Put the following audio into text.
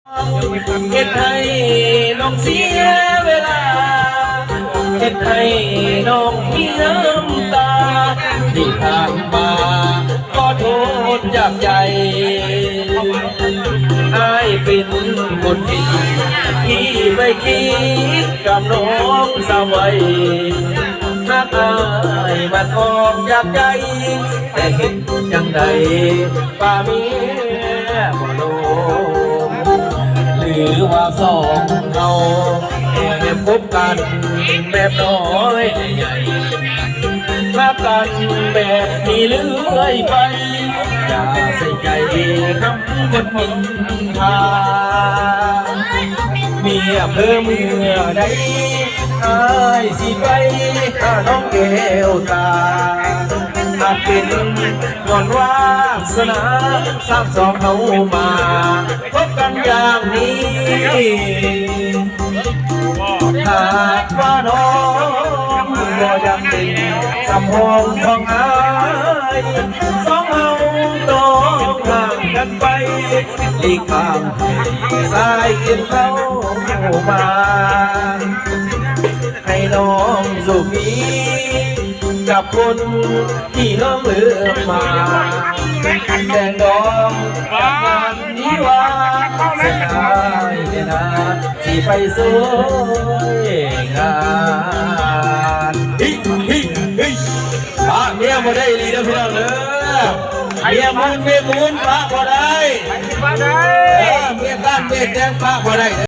เฮ็ดให้น้องเสียเวลาเฮ็ดให้น้องมีน้ำตาที่ผ่านมาก็โทษจากใจอายเป็นคนผิดที่ไม่คิดกับน้องสาวไว้ถ้าอายมันออกจากใจแต่เห็นยังไงป้าเมียบ่ลงหรือว่าสองเราแอบพบกันแบบน้อยใหญ่รักกันแบบมีเลื่อยไปอย่าใส่ใจคำคนมินทาเมียเพิ่มเมื่อใดอายสิไปหาน้องแก้วตาอาจเป็นย้อนวาสนาสร้างสองเขามาพบกันอย่างนี้หากว่าน้องบ่ยังเป็นสำหองของอายสองเฮาต้องห่างกันไปอีกข้างสายเย็นเข้ามาให้น้องสุขีกับคนที่น้องเลือกมาแต่งดองกับงานนี้ว่าเสียดายเสียดายที่ไปสวยงานพระเมียบ่ได้ลีนะพี่น้องเด้อเมียมุนพระบ่ได้เมียตั้งเมียแจ้งพระบ่ได้เด้